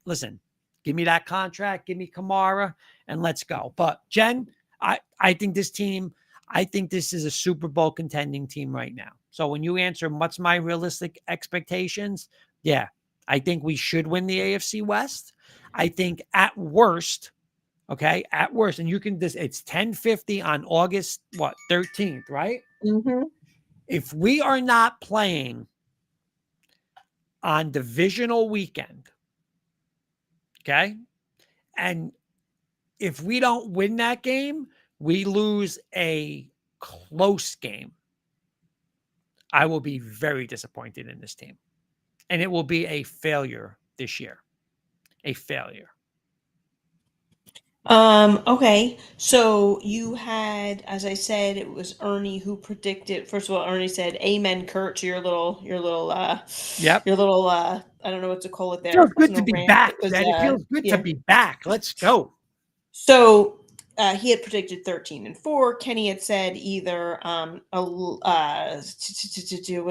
Listen, give me that contract. Give me Kamara and let's go. But Jen, I think this team, I think this is a Super Bowl contending team right now. So when you answer, what's my realistic expectations? Yeah, I think we should win the AFC West. I think at worst, okay, at worst, and you can it's 10:50 on August, 13th, right? Mm-hmm. If we are not playing on divisional weekend, okay, and if we don't win that game, we lose a close game. I will be very disappointed in this team. And it will be a failure this year. A failure. Okay. So you had, as I said, it was Ernie who predicted. First of all, Ernie said, "Amen, Kurt," to your little, Yep. I don't know what to call it there. Feels good No to be rant. back, It was, man. It feels good yeah. to be back. Let's go. So he had predicted 13-4. Kenny had said either what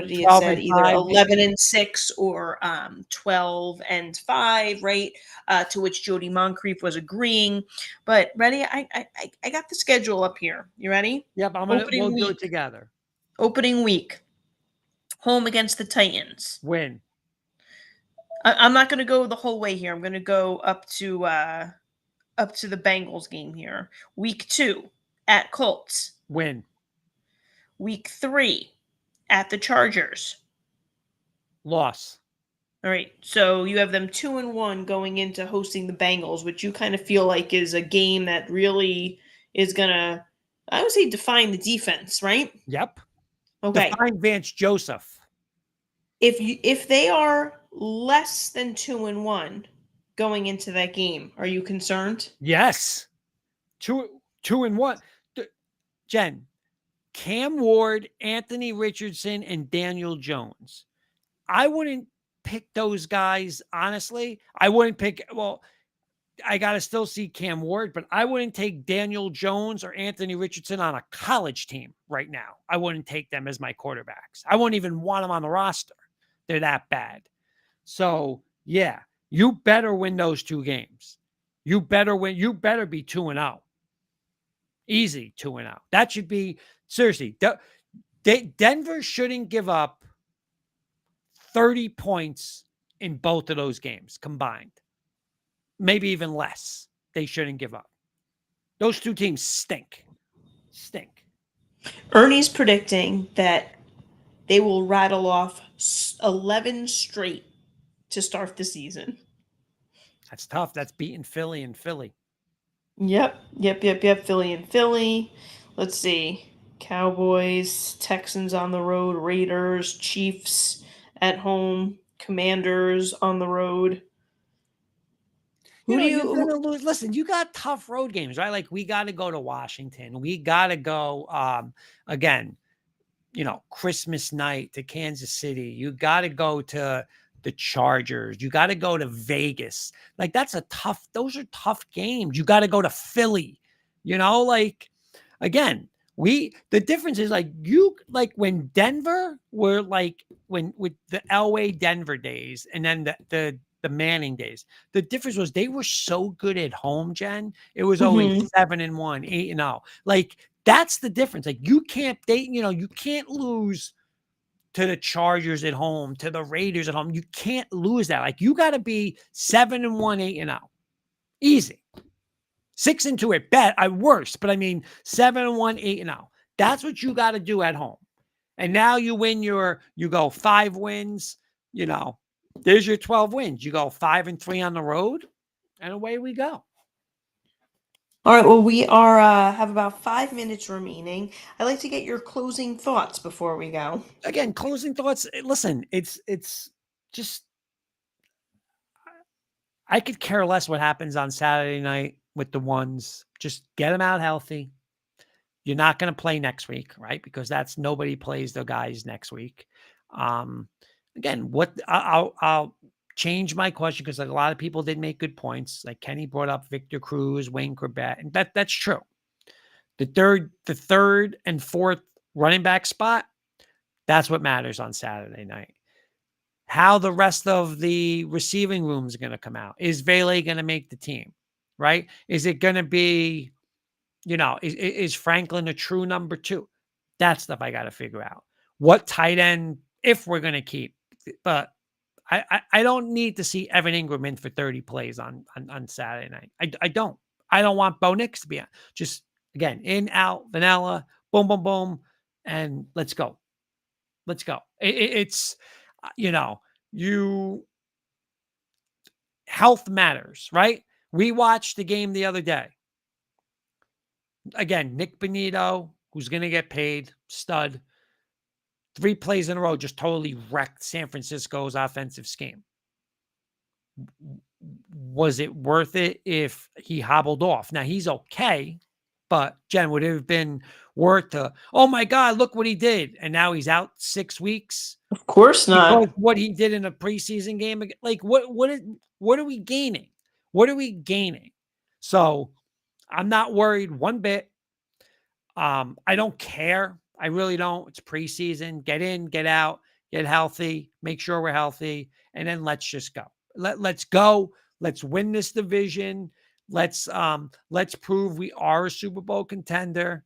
did he had 12 said? and Either 5. 11-6 or 12-5, right? To which Jody Moncrief was agreeing. But ready, I got the schedule up here. You ready? Yep, we'll Opening do it week. together. Opening week. Home against the Titans. Win. I'm not going to go the whole way here. I'm going to go up to the Bengals game here. Week 2 at Colts. Win. Week 3 at the Chargers. Loss. All right. So you have them 2-1 going into hosting the Bengals, which you kind of feel like is a game that really is going to, I would say, define the defense, right? Yep. Okay. Define Vance Joseph. If they are less than 2-1 going into that game, are you concerned? Yes. 2-1. Jen, Cam Ward, Anthony Richardson, and Daniel Jones. I wouldn't pick those guys, honestly. I wouldn't pick, well, I got to still see Cam Ward, but I wouldn't take Daniel Jones or Anthony Richardson on a college team right now. I wouldn't take them as my quarterbacks. I wouldn't even want them on the roster. They're that bad. So, yeah, you better win those 2 games. You better win. You better be 2-0. Easy 2-0. That should be, seriously, Denver shouldn't give up 30 points in both of those games combined. Maybe even less. They shouldn't give up. Those 2 teams stink. Stink. Ernie's predicting that they will rattle off 11 straight to start the season. That's tough. That's beating Philly and Philly. Yep. Philly and Philly. Let's see. Cowboys, Texans on the road, Raiders, Chiefs at home, Commanders on the road. You're going to lose. Listen, you got tough road games, right? Like we got to go to Washington. We got to go, again, Christmas night to Kansas City. You got to go to the Chargers. You got to go to Vegas. Like those are tough games. You got to go to Philly, again, the difference is when Denver were when with the Elway Denver days and then the Manning days, the difference was they were so good at home, Jen. It was always 7-1, 8-0. That's the difference. You can't lose to the Chargers at home, to the Raiders at home. You can't lose that. You got to be 7-1, 8-0. Easy. 6-2 at bet, worse, but 7-1, 8-0. That's what you got to do at home. And now you go 5 wins, there's your 12 wins. You go 5-3 on the road, and away we go. All right. Well, we are have about 5 minutes remaining. I'd like to get your closing thoughts before we go. Again, closing thoughts. Listen, it's just I could care less what happens on Saturday night with the ones. Just get them out healthy. You're not going to play next week, right? Because nobody plays the guys next week. Again, I'll change my question because a lot of people did make good points. Like Kenny brought up Victor Cruz, Wayne Corbett, and that's true. The third and fourth running back spot, that's what matters on Saturday night. How the rest of the receiving room is going to come out. Is Vele going to make the team, right? Is it going to be, is Franklin a true number 2? That stuff I got to figure out. What tight end, if we're going to keep. But I don't need to see Evan Ingram in for 30 plays on Saturday night. I don't. I don't want Bo Nix to be on. Just, again, in, out, vanilla, boom, boom, boom, and let's go. Let's go. It's, health matters, right? We watched the game the other day. Again, Nick Bonito, who's going to get paid, stud. 3 plays in a row just totally wrecked San Francisco's offensive scheme. Was it worth it if he hobbled off? Now, he's okay, but Jen, would it have been worth oh my God, look what he did. And now he's out 6 weeks. Of course not. Because what he did in a preseason game, what are we gaining? What are we gaining? So I'm not worried one bit. I don't care. I really don't. It's preseason. Get in, get out, get healthy, make sure we're healthy, and then let's just go. Let's go. Let's win this division. Let's prove we are a Super Bowl contender.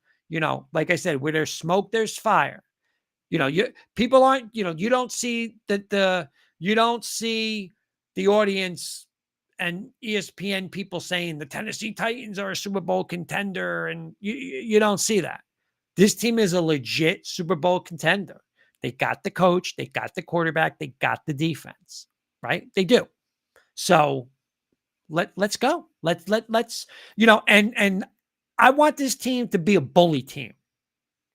Like I said, where there's smoke, there's fire. People aren't, you don't see you don't see the audience and ESPN people saying the Tennessee Titans are a Super Bowl contender, and you don't see that. This team is a legit Super Bowl contender. They got the coach, they got the quarterback, they got the defense, right? They do. So let's go. Let's and I want this team to be a bully team,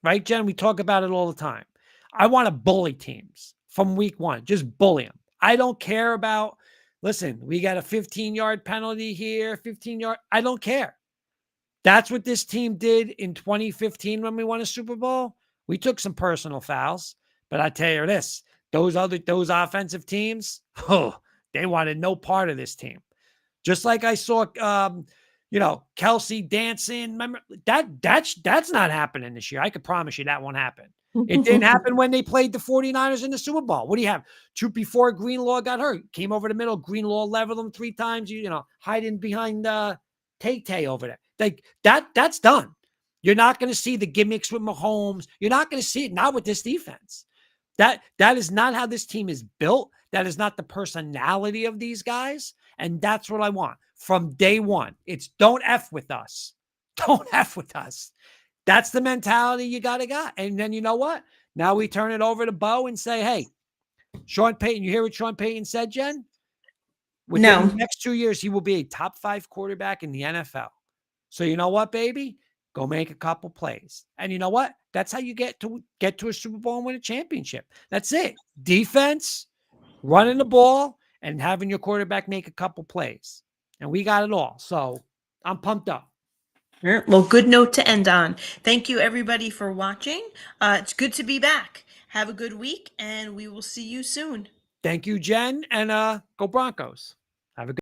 right, Jen? We talk about it all the time. I want to bully teams from week one. Just bully them. I don't care about, listen, we got a 15-yard penalty here, 15-yard. I don't care. That's what this team did in 2015 when we won a Super Bowl. We took some personal fouls, but I tell you this, those offensive teams, they wanted no part of this team. Just like I saw, Kelsey dancing. Remember that's not happening this year. I could promise you that won't happen. It didn't happen when they played the 49ers in the Super Bowl. What do you have? Before Greenlaw got hurt, came over the middle. Greenlaw leveled them 3 times. Hiding behind Tay over there. Like that's done. You're not going to see the gimmicks with Mahomes. You're not going to see it. Not with this defense. That is not how this team is built. That is not the personality of these guys. And that's what I want from day one. It's don't F with us. Don't F with us. That's the mentality you got. And then you know what? Now we turn it over to Bo and say, hey, Sean Payton, you hear what Sean Payton said, Jen? Within the next 2 years, he will be a top 5 quarterback in the NFL. So you know what, baby? Go make a couple plays. And you know what? That's how you get to a Super Bowl and win a championship. That's it. Defense, running the ball, and having your quarterback make a couple plays. And we got it all. So I'm pumped up. Well, good note to end on. Thank you, everybody, for watching. It's good to be back. Have a good week, and we will see you soon. Thank you, Jen, and go Broncos.